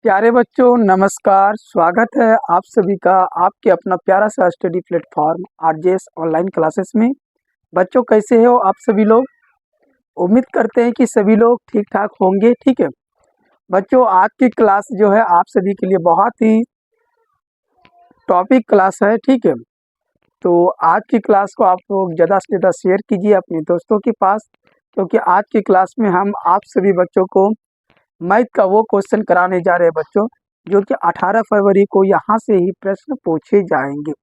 प्यारे बच्चों नमस्कार। स्वागत है आप सभी का आपके अपना प्यारा सा study platform RJS online classes में। बच्चों कैसे हो आप सभी लोग? उम्मीद करते हैं कि सभी लोग ठीक ठाक होंगे। ठीक है बच्चों, आज की क्लास जो है आप सभी के लिए बहुत ही टॉपिक क्लास है। ठीक है, तो आज की क्लास को आप लोग ज़्यादा से ज़्यादा शेयर कीजिए अपने दोस्तों के पास, क्योंकि आज की क्लास में हम आप सभी बच्चों को मैथ का वो क्वेश्चन कराने जा रहे हैं बच्चों, जो कि 18 फरवरी को यहाँ से ही प्रश्न पूछे जाएंगे।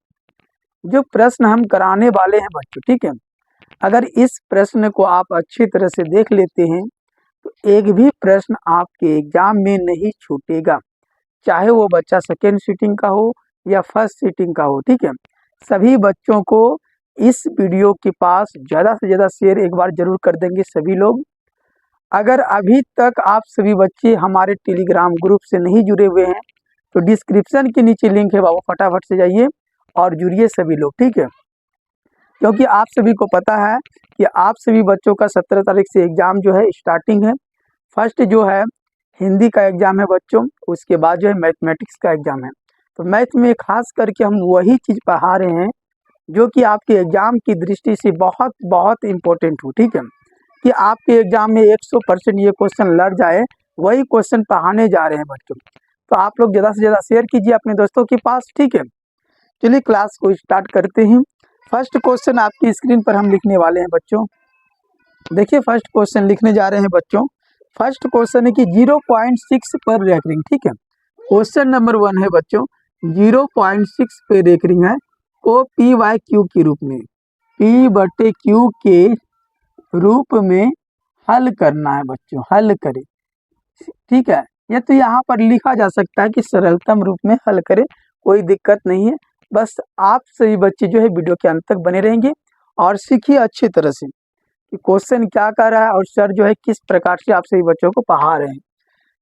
जो प्रश्न हम कराने वाले हैं बच्चों, ठीक है, अगर इस प्रश्न को आप अच्छी तरह से देख लेते हैं तो एक भी प्रश्न आपके एग्जाम में नहीं छूटेगा, चाहे वो बच्चा सेकेंड सीटिंग का हो या फर्स्ट सीटिंग का हो। ठीक है, सभी बच्चों को इस वीडियो के पास ज़्यादा से ज़्यादा शेयर एक बार जरूर कर देंगे सभी लोग। अगर अभी तक आप सभी बच्चे हमारे टेलीग्राम ग्रुप से नहीं जुड़े हुए हैं तो डिस्क्रिप्शन के नीचे लिंक है, बाबू फटाफट से जाइए और जुड़िए सभी लोग। ठीक है, क्योंकि आप सभी को पता है कि आप सभी बच्चों का 17 तारीख से एग्ज़ाम जो है स्टार्टिंग है। फर्स्ट जो है हिंदी का एग्ज़ाम है बच्चों, उसके बाद जो है मैथमेटिक्स का एग्ज़ाम है। तो मैथ में खास करके हम वही चीज़ पढ़ा रहे हैं जो कि आपके एग्ज़ाम की दृष्टि से बहुत बहुत इम्पोर्टेंट हो। ठीक है, कि आपके एग्जाम में 100% ये क्वेश्चन लग जाए, वही क्वेश्चन पढ़ाने जा रहे हैं बच्चों। तो आप लोग ज़्यादा से ज़्यादा शेयर कीजिए अपने दोस्तों के पास। ठीक है, चलिए क्लास को स्टार्ट करते हैं। फर्स्ट क्वेश्चन आपकी स्क्रीन पर हम लिखने वाले हैं बच्चों। देखिए फर्स्ट क्वेश्चन लिखने जा रहे हैं बच्चों। फर्स्ट क्वेश्चन है कि 0.6 पर रेकरिंग। ठीक है, क्वेश्चन नंबर 1 है बच्चों, 0.6 पे रेकरिंग है को P/Q के रूप में, P/Q के रूप में हल करना है बच्चों, हल करें। ठीक है, ये तो यहाँ पर लिखा जा सकता है कि सरलतम रूप में हल करें, कोई दिक्कत नहीं है। बस आप सभी बच्चे जो है वीडियो के अंत तक बने रहेंगे और सीखिए अच्छी तरह से कि क्वेश्चन क्या कर रहा है और सर जो है किस प्रकार से आप सभी बच्चों को पढ़ा रहे हैं।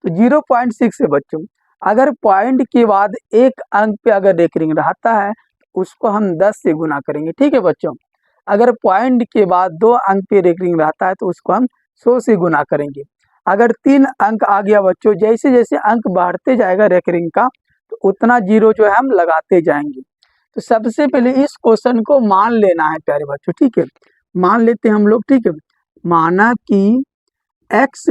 तो 0.6 है बच्चों, अगर पॉइंट के बाद एक अंक पे अगर रेकरिंग रहता है तो उसको हम 10 से गुना करेंगे। ठीक है बच्चों, अगर पॉइंट के बाद 2 अंक पे रेकरिंग रहता है तो उसको हम 100 से गुना करेंगे। अगर 3 अंक आ गया बच्चों, जैसे जैसे अंक बढ़ते जाएगा रेकरिंग का तो उतना जीरो जो है हम लगाते जाएंगे। तो सबसे पहले इस क्वेश्चन को मान लेना है प्यारे बच्चों। ठीक है, मान लेते हैं हम लोग। ठीक है, माना कि x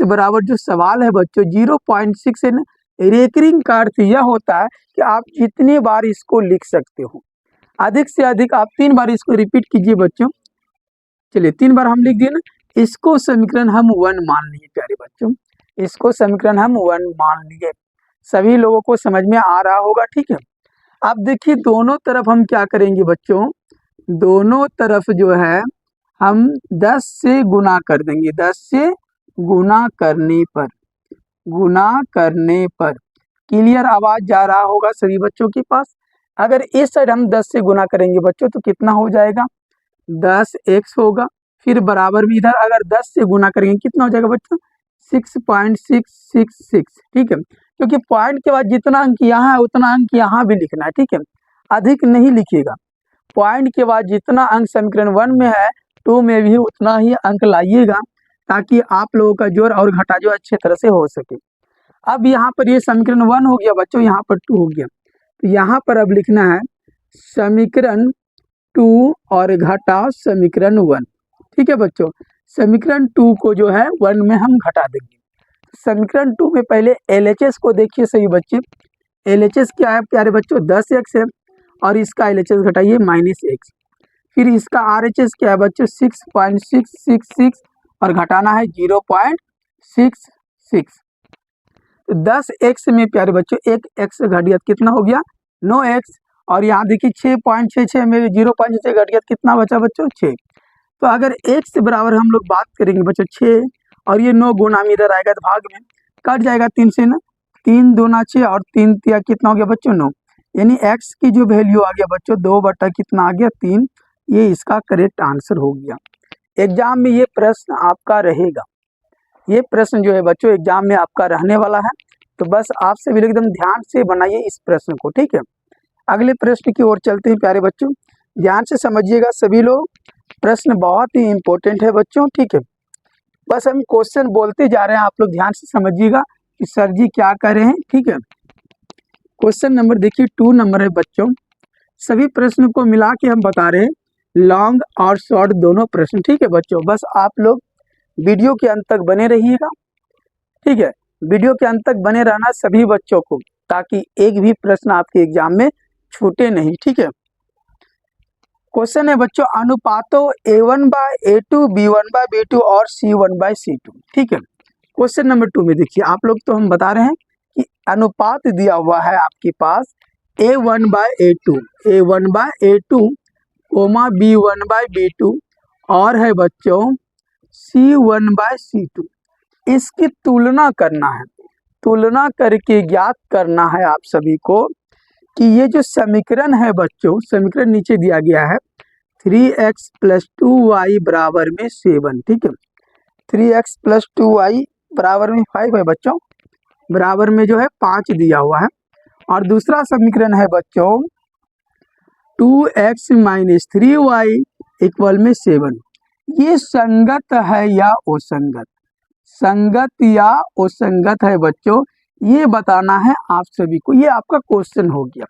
बराबर जो सवाल है बच्चों 0.6 है ना, रेकरिंग का अर्थ यह होता है कि आप जितने बार इसको लिख सकते हो, अधिक से अधिक आप 3 बार इसको रिपीट कीजिए बच्चों। चलिए 3 बार हम लिख दिए ना, इसको समीकरण हम 1 मान लिए प्यारे बच्चों, इसको समीकरण हम 1 मान लिए। सभी लोगों को समझ में आ रहा होगा। ठीक है, अब देखिए दोनों तरफ हम क्या करेंगे बच्चों, दोनों तरफ जो है हम 10 से गुना कर देंगे। 10 से गुना करने पर क्लियर आवाज जा रहा होगा सभी बच्चों के पास। अगर इस साइड हम 10 से गुना करेंगे बच्चों तो कितना हो जाएगा, 10x होगा। फिर बराबर में इधर अगर 10 से गुना करेंगे कितना हो जाएगा बच्चों, 6.666। ठीक है, क्योंकि पॉइंट के बाद जितना अंक यहाँ है उतना अंक यहाँ भी लिखना है। ठीक है, अधिक नहीं लिखिएगा। पॉइंट के बाद जितना अंक समीकरण 1 में है 2 में भी उतना ही अंक लाइएगा, ताकि आप लोगों का जोड़ और घटा जो अच्छे तरह से हो सके। अब यहाँ पर ये समीकरण 1 हो गया बच्चों, यहाँ पर 2 हो गया, तो यहाँ पर अब लिखना है समीकरण 2 और घटाओ समीकरण 1। ठीक है बच्चों, समीकरण 2 को जो है 1 में हम घटा देंगे। समीकरण 2 में पहले LHS को देखिए सही बच्चे, LHS क्या है प्यारे बच्चों, 10x है और इसका LHS घटाइए -x। फिर इसका RHS क्या है बच्चों, 6.666 और घटाना है 0.66। 10x में प्यारे बच्चों एक x घट गया कितना हो गया, 9x। और यहाँ देखिए 6.66 में 0.6 घट गया कितना बचा बच्चों, 6। तो अगर x से बराबर हम लोग बात करेंगे बच्चों 6 और ये 9 गुना में इधर आएगा तो भाग में कट जाएगा 3 से ना, 3 दूना 6 और 3 तिया कितना हो गया बच्चों, 9। यानी x की जो वैल्यू आ गया बच्चों 2 बटा कितना आ गया, 3। ये इसका करेक्ट आंसर हो गया। एग्जाम में ये प्रश्न आपका रहेगा, ये प्रश्न जो है बच्चों एग्जाम में आपका रहने वाला है। तो बस आप सभी लोग एकदम ध्यान से बनाइए इस प्रश्न को। ठीक है, अगले प्रश्न की ओर चलते हैं प्यारे बच्चों, ध्यान से समझिएगा सभी लोग, प्रश्न बहुत ही इंपॉर्टेंट है बच्चों। ठीक है, बस हम क्वेश्चन बोलते जा रहे हैं, आप लोग ध्यान से समझिएगा कि सर जी क्या कर रहे हैं, ठीक है। क्वेश्चन नंबर देखिए 2 नंबर है बच्चों। सभी प्रश्न को मिला के हम बता रहे हैं, लॉन्ग और शॉर्ट दोनों प्रश्न, ठीक है बच्चों। बस आप लोग वीडियो के अंत तक बने रहिएगा, ठीक है। वीडियो के अंत तक बने रहना सभी बच्चों को, ताकि एक भी प्रश्न आपके एग्जाम में छूटे नहीं, ठीक है। क्वेश्चन है बच्चों, अनुपातों A1/A2, B1/B2 और C1/C2, ठीक है। क्वेश्चन नंबर 2 में देखिए, आप लोग तो हम बता रहे हैं कि अनुपात दिया हुआ है आपके पास A1/A2, A1/A2, B1/B2 और है बच्चों C1/C2। इसकी तुलना करना है, तुलना करके ज्ञात करना है आप सभी को कि ये जो समीकरण है बच्चों, समीकरण नीचे दिया गया है 3x + 2y बराबर में 7, ठीक है। 3x + 2y बराबर में 5 है बच्चों, बराबर में जो है 5 दिया हुआ है। और दूसरा समीकरण है बच्चों 2x - 3y = 7। ये संगत है या असंगत, संगत या असंगत है बच्चों, ये बताना है आप सभी को। ये आपका क्वेश्चन हो गया।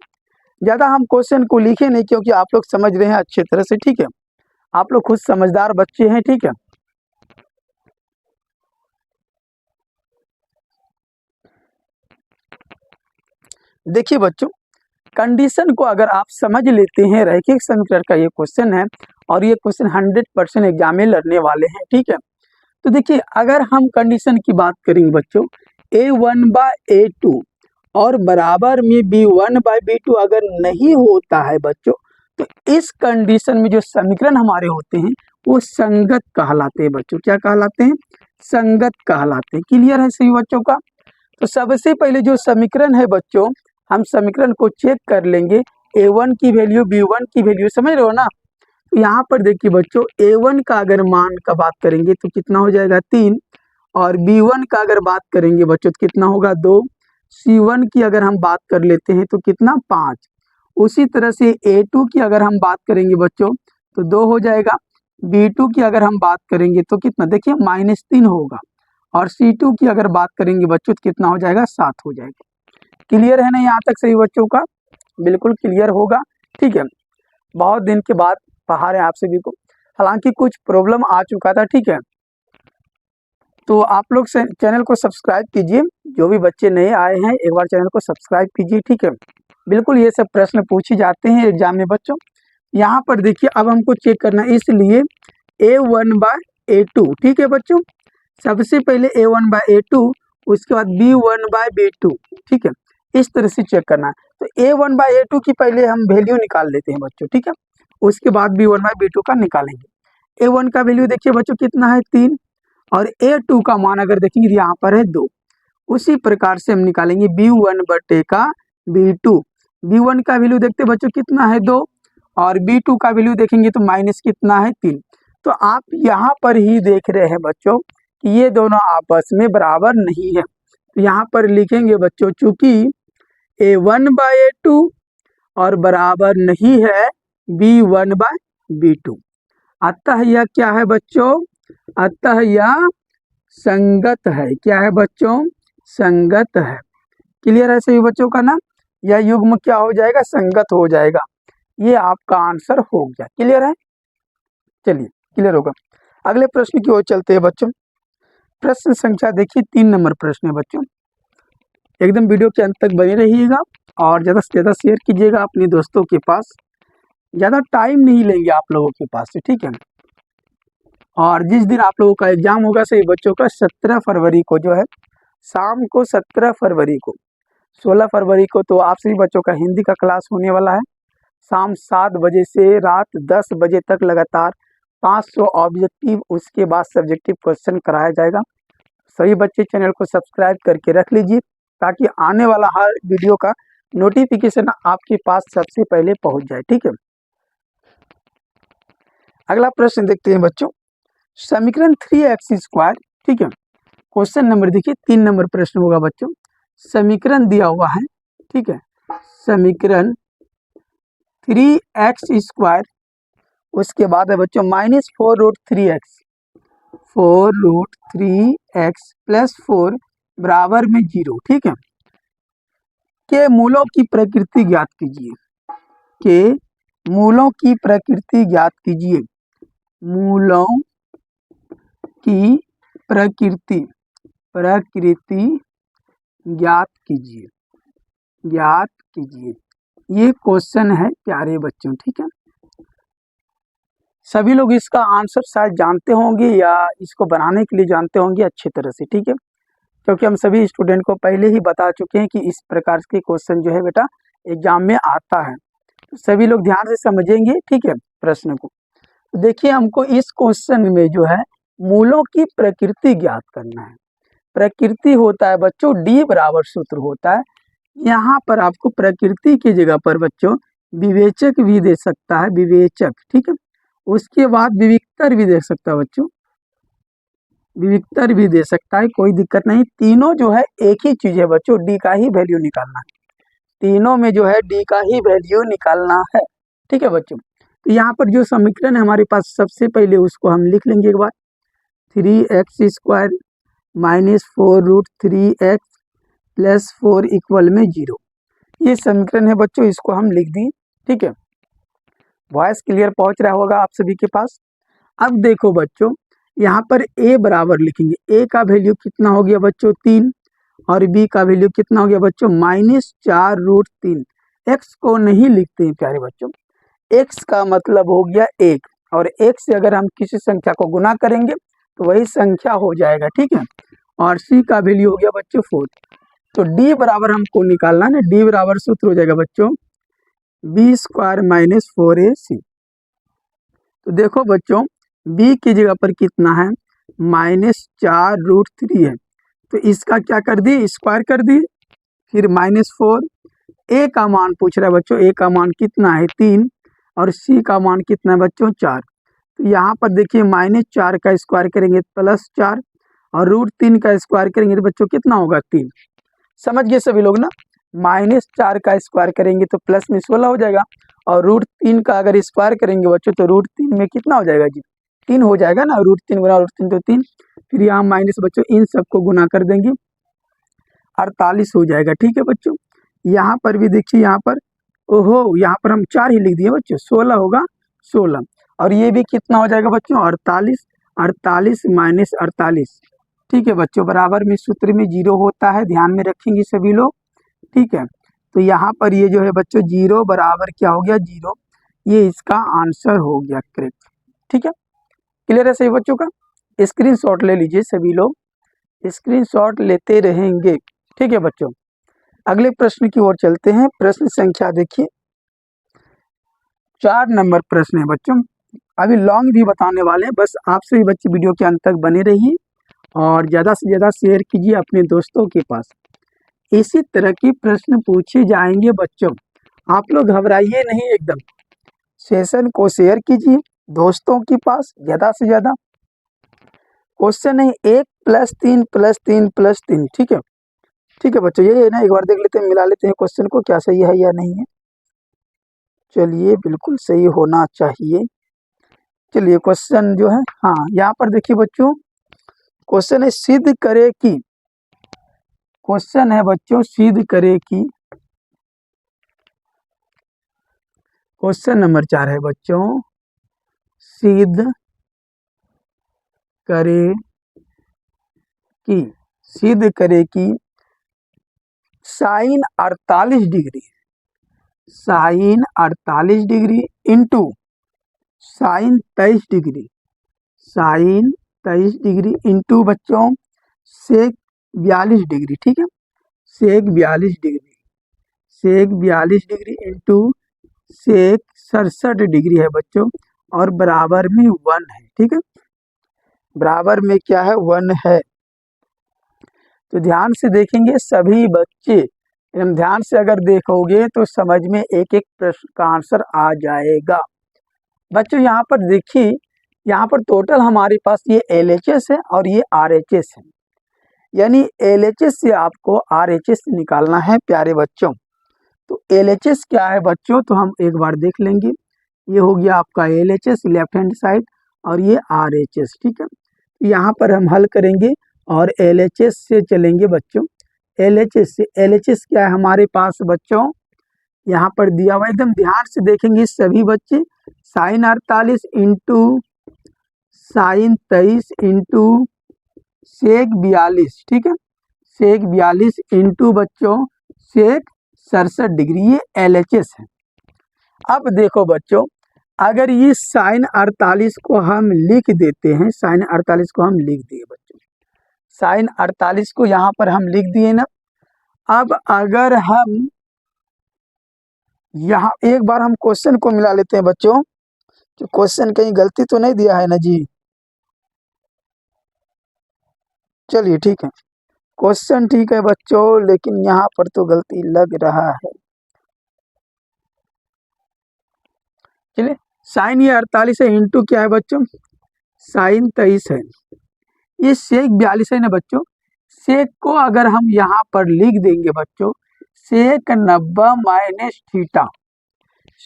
ज़्यादा हम क्वेश्चन को लिखे नहीं, क्योंकि आप लोग समझ रहे हैं अच्छे तरह से, ठीक है। आप लोग खुद समझदार बच्चे हैं, ठीक है। देखिए बच्चों, कंडीशन को अगर आप समझ लेते हैं, रैखिक समीकरण का ये क्वेश्चन है और ये क्वेश्चन 100% एग्जाम में लड़ने वाले हैं, ठीक है। तो देखिए, अगर हम कंडीशन की बात करेंगे बच्चों, A1/A2 और बराबर में B1/B2 अगर नहीं होता है बच्चों, तो इस कंडीशन में जो समीकरण हमारे होते हैं वो संगत कहलाते हैं बच्चों। क्या कहलाते हैं? संगत कहलाते हैं। क्लियर है सभी बच्चों का? तो सबसे पहले जो समीकरण है बच्चों, हम समीकरण को चेक कर लेंगे। A1 की वैल्यू, B1 की वैल्यू, समझ रहे हो ना। तो यहाँ पर देखिए बच्चों, A1 का अगर मान का बात करेंगे तो कितना हो जाएगा 3, और B1 का अगर बात करेंगे बच्चों तो कितना होगा 2, C1 की अगर हम बात कर लेते हैं तो कितना 5। उसी तरह से A2 की अगर हम बात करेंगे बच्चों तो 2 हो जाएगा। B2 की अगर हम बात करेंगे तो कितना, देखिए -3 होगा। और C2 की अगर बात करेंगे बच्चों तो कितना हो जाएगा 7 हो जाएगा। क्लियर है ना यहाँ तक सही बच्चों का? बिल्कुल क्लियर होगा, ठीक है। बहुत दिन के बाद पढ़ा रहे हैं आप सभी को, हालांकि कुछ प्रॉब्लम आ चुका था, ठीक है। तो आप लोग चैनल को सब्सक्राइब कीजिए, जो भी बच्चे नए आए हैं एक बार चैनल को सब्सक्राइब कीजिए, ठीक है। बिल्कुल ये सब प्रश्न पूछे जाते हैं एग्जाम में बच्चों। यहाँ पर देखिए, अब हमको चेक करना है, इसलिए A1/A2, ठीक है बच्चों। सबसे पहले A1/A2, उसके बाद B1/B2, ठीक है। इस तरह से चेक करना है। तो A1/A2 की पहले हम वैल्यू निकाल लेते हैं बच्चों, ठीक है। उसके बाद B1/B2 का निकालेंगे। A1 का वैल्यू देखिए बच्चों कितना है 3, और A2 का मान अगर देखेंगे यहाँ पर है 2। उसी प्रकार से हम निकालेंगे B1 का B2। B1 का वैल्यू देखते बच्चों कितना है 2, और B2 का वैल्यू देखेंगे तो माइनस कितना है 3। तो आप यहाँ पर ही देख रहे हैं बच्चों कि ये दोनों आपस में बराबर नहीं है। तो यहाँ पर लिखेंगे बच्चों, चूंकि A1/A2 और बराबर नहीं है B1/B2, अतः यह क्या है बच्चों? अतः यह संगत है। क्या है बच्चों? संगत है। क्लियर है सभी बच्चों का ना? यह युग्म क्या हो जाएगा? संगत हो जाएगा। ये आपका आंसर हो गया। क्लियर है? चलिए, क्लियर होगा। अगले प्रश्न की ओर चलते हैं बच्चों। प्रश्न संख्या देखिए 3 नंबर प्रश्न है बच्चों। एकदम वीडियो के अंत तक बने रहिएगा और ज़्यादा से ज़्यादा शेयर कीजिएगा अपने दोस्तों के पास। ज़्यादा टाइम नहीं लेंगे आप लोगों के पास से, ठीक है। और जिस दिन आप लोगों का एग्जाम होगा सही बच्चों का 17 फरवरी को जो है, शाम को 17 फरवरी को, 16 फरवरी को तो आप सभी बच्चों का हिंदी का क्लास होने वाला है। शाम 7 बजे से रात 10 बजे तक लगातार 500 ऑब्जेक्टिव, उसके बाद सब्जेक्टिव क्वेश्चन कराया जाएगा। सभी बच्चे चैनल को सब्सक्राइब करके रख लीजिए, ताकि आने वाला हर वीडियो का नोटिफिकेशन आपके पास सबसे पहले पहुंच जाए, ठीक है। अगला प्रश्न देखते हैं बच्चों, समीकरण 3x², ठीक है। क्वेश्चन नंबर देखिए 3 नंबर प्रश्न होगा बच्चों। समीकरण दिया हुआ है, ठीक है। समीकरण 3x², उसके बाद है बच्चों -4√3x, 4√3x + 4 बराबर में 0, ठीक है। के मूलों की प्रकृति ज्ञात कीजिए, के मूलों की प्रकृति ज्ञात कीजिए, मूलों की प्रकृति ज्ञात कीजिए, ज्ञात कीजिए। ये क्वेश्चन है प्यारे बच्चों, ठीक है। सभी लोग इसका आंसर शायद जानते होंगे या इसको बनाने के लिए जानते होंगे अच्छी तरह से, ठीक है, क्योंकि हम सभी स्टूडेंट को पहले ही बता चुके हैं कि इस प्रकार के क्वेश्चन जो है बेटा एग्जाम में आता है। तो सभी लोग ध्यान से समझेंगे, ठीक है, प्रश्न को। तो देखिए हमको इस क्वेश्चन में जो है मूलों की प्रकृति ज्ञात करना है। प्रकृति होता है बच्चों डी बराबर सूत्र होता है। यहाँ पर आपको प्रकृति की जगह पर बच्चों विवेचक भी दे सकता है, विवेचक, ठीक है। उसके बाद विविक्तर भी दे सकता है बच्चों, विविक्तर भी दे सकता है, कोई दिक्कत नहीं। तीनों जो है एक ही चीज है बच्चों, डी का ही वैल्यू निकालना है। तीनों में जो है डी का ही वैल्यू निकालना है, ठीक है बच्चों। तो यहाँ पर जो समीकरण है हमारे पास, सबसे पहले उसको हम लिख लेंगे एक बार। 3x² minus 4√3x plus 4 equal में 0। ये समीकरण है बच्चों, इसको हम लिख दिए, ठीक है। वॉइस क्लियर पहुंच रहा होगा आप सभी के पास। अब देखो बच्चों, यहाँ पर a बराबर लिखेंगे। a का वैल्यू कितना हो गया बच्चों 3, और b का वैल्यू कितना हो गया बच्चों -4√3। x को नहीं लिखते हैं प्यारे बच्चों, x का मतलब हो गया 1, और 1 से अगर हम किसी संख्या को गुना करेंगे तो वही संख्या हो जाएगा, ठीक है। और c का वैल्यू हो गया बच्चों 4। तो d बराबर हमको निकालना है ना, d बराबर सूत्र हो जाएगा बच्चों b² - 4ac। तो देखो बच्चों b की जगह पर कितना है -4√3 है, तो इसका क्या कर दिए, स्क्वायर कर दिए, फिर -4। a का मान पूछ रहा है बच्चों, a का मान कितना है 3, और c का मान कितना है बच्चों 4। तो यहाँ पर देखिए -4 का स्क्वायर करेंगे +4, और √3 का स्क्वायर करेंगे तो बच्चों कितना होगा 3। समझ गए सभी लोग ना। -4 का स्क्वायर करेंगे तो प्लस में 16 हो जाएगा, और √3 का अगर स्क्वायर करेंगे बच्चों तो √3 में कितना हो जाएगा जी 3 हो जाएगा ना, √3 गुना √3 तो 3। फिर यहाँ माइनस बच्चों इन सबको गुना कर देंगे, 48 हो जाएगा, ठीक है बच्चों। यहाँ पर भी देखिए, यहाँ पर ओहो, यहाँ पर हम 4 ही लिख दिए बच्चों, 16 होगा 16, और ये भी कितना हो जाएगा बच्चों 48, 48 माइनस 48, ठीक है बच्चों। बराबर में सूत्र में 0 होता है, ध्यान में रखेंगे सभी लोग, ठीक है। तो यहाँ पर ये जो है बच्चों 0 बराबर क्या हो गया 0, ये इसका आंसर हो गया करेक्ट, ठीक है। क्लियर है सही बच्चों का। स्क्रीनशॉट ले लीजिए सभी लोग, स्क्रीनशॉट लेते रहेंगे, ठीक है बच्चों। अगले प्रश्न की ओर चलते हैं। प्रश्न संख्या देखिए 4 नंबर प्रश्न है बच्चों। अभी लॉन्ग भी बताने वाले हैं, बस आप सभी बच्चे वीडियो के अंत तक बने रहिए और ज़्यादा से ज़्यादा शेयर कीजिए अपने दोस्तों के पास। इसी तरह की प्रश्न पूछे जाएंगे बच्चों, आप लोग घबराइए नहीं, एकदम सेशन को शेयर कीजिए दोस्तों के पास ज़्यादा से ज़्यादा। क्वेश्चन है 1 + 3 + 3 + 3, ठीक है, ठीक है बच्चों। ये ना एक बार देख लेते हैं, मिला लेते हैं क्वेश्चन को, क्या सही है या नहीं है। चलिए बिल्कुल सही होना चाहिए। चलिए क्वेश्चन जो है, हाँ यहाँ पर देखिए बच्चों, क्वेश्चन है सिद्ध करे कि, क्वेश्चन है बच्चों सिद्ध करे कि, क्वेश्चन नंबर 4 है बच्चों, सिद्ध करे कि, सिद्ध करे कि sine 48 degree, sine 48 degree into sine 23 degree, sine 23 degree into बच्चों सेक 42 डिग्री, ठीक है, sec 42 degree, sec 42 degree into sec 67 degree है बच्चों, और बराबर में 1 है, ठीक है, बराबर में क्या है 1 है। तो ध्यान से देखेंगे सभी बच्चे, एकदम ध्यान से अगर देखोगे तो समझ में एक एक प्रश्न का आंसर आ जाएगा बच्चों। यहाँ पर देखिए, यहाँ पर टोटल हमारे पास ये LHS है और ये RHS है, यानी LHS से आपको RHS निकालना है प्यारे बच्चों। तो LHS क्या है बच्चों, तो हम एक बार देख लेंगे। ये हो गया आपका LHS लेफ्ट हैंड साइड, और ये RHS, ठीक है। यहाँ पर हम हल करेंगे और LHS से चलेंगे बच्चों। LHS से, LHS क्या है हमारे पास बच्चों, यहाँ पर दिया हुआ, एकदम ध्यान से देखेंगे सभी बच्चे। Sine 48 into sine 23 into sec 42, ठीक है, सेक 42 इंटू बच्चों सेक 67 डिग्री, ये LHS है। अब देखो बच्चों, अगर ये साइन 48 को हम लिख देते हैं, साइन 48 को हम लिख दिए बच्चों, साइन 48 को यहाँ पर हम लिख दिए ना। अब अगर हम यहाँ एक बार हम क्वेश्चन को मिला लेते हैं बच्चों, तो क्वेश्चन कहीं गलती तो नहीं दिया है ना जी? चलिए ठीक है, क्वेश्चन ठीक है बच्चों, लेकिन यहाँ पर तो गलती लग रहा है। चलिए, साइन ये 48 है, इंटू क्या है बच्चों, साइन 23 है, ये सेक 42 है ना बच्चों। सेक को अगर हम यहाँ पर लिख देंगे बच्चों, सेक 90 माइनस थीटा।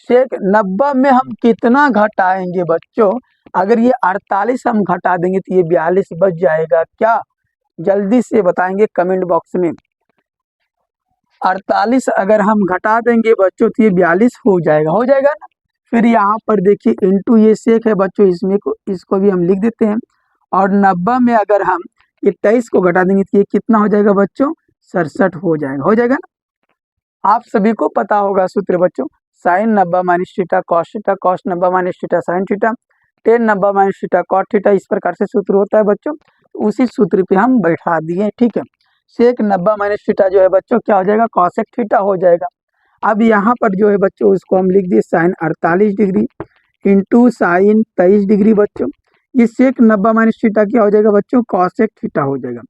सेक 90 में हम कितना घटाएंगे बच्चों, अगर ये 48 हम घटा देंगे तो ये 42 बच जाएगा क्या? जल्दी से बताएंगे कमेंट बॉक्स में। 48 अगर हम घटा देंगे बच्चों तो ये 42 हो जाएगा ना। फिर यहाँ पर देखिए इंटू ये सेक है बच्चों, इसमें को इसको भी हम लिख देते हैं, और 90 में अगर हम ये 23 को घटा देंगे तो ये कितना हो जाएगा बच्चों, 67 हो जाएगा ना। आप सभी को पता होगा सूत्र बच्चों, sine 90 minus theta cos theta, cos 90 minus theta sine theta, tan 90 minus theta cot theta, इस प्रकार से सूत्र होता है बच्चों। उसी सूत्र पे हम बैठा दिए, ठीक है। सेक 90 माइनस थीटा जो है बच्चों क्या हो जाएगा, कॉसेक थीटा हो जाएगा। अब यहाँ पर जो है बच्चों उसको हम लिख दिए sine 48 degree into sine 23 degree बच्चों। ये सेक 90 माइनस थीटा क्या हो जाएगा बच्चों, कॉसेक थीटा हो जाएगा।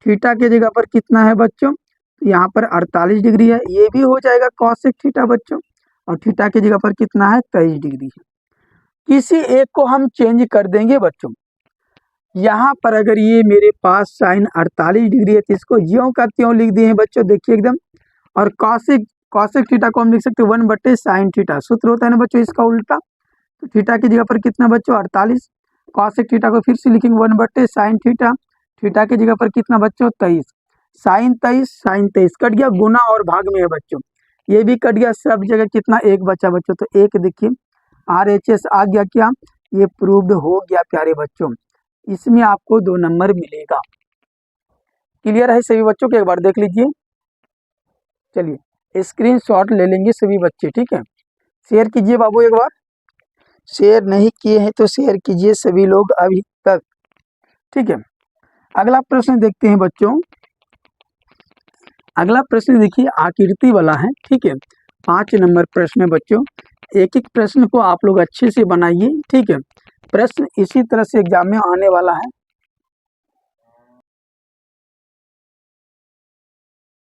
थीटा की जगह पर कितना है बच्चों, तो यहाँ पर 48 डिग्री है, ये भी हो जाएगा कॉसेक थीटा बच्चों, और थीटा की जगह पर कितना है, 23 डिग्री है। किसी एक को हम चेंज कर देंगे बच्चों। यहाँ पर अगर ये मेरे पास साइन 48 डिग्री है तो इसको ज्यों का त्यों लिख दिए हैं बच्चों, देखिए एकदम। और कॉसेक थीटा को हम लिख सकते हैं 1 साइन थीटा, सूत्र होता है ना बच्चों इसका उल्टा। तो थीटा की जगह पर कितना बच्चों, 48। कॉसेक थीटा को फिर से लिखेंगे 1 साइन थीटा, थीटा की जगह पर कितना बच्चों, 23। साइन 23 कट गया, गुना और भाग में है बच्चों, ये भी कट गया, सब जगह कितना, एक बचा बच्चों। तो एक देखिए RHS आ गया क्या, ये प्रूव्ड हो गया प्यारे बच्चों, इसमें आपको 2 नंबर मिलेगा। क्लियर है सभी बच्चों के, एक बार देख लीजिए। चलिए स्क्रीनशॉट ले लेंगे सभी बच्चे, ठीक है। शेयर कीजिए बाबू, एक बार शेयर नहीं किए हैं तो शेयर कीजिए सभी लोग अभी तक, ठीक है। अगला प्रश्न देखते हैं बच्चों। अगला प्रश्न देखिए आकृति वाला है, ठीक है। 5 नंबर प्रश्न है बच्चों, एक एक प्रश्न को आप लोग अच्छे से बनाइए, ठीक है। प्रश्न इसी तरह से एग्जाम में आने वाला है,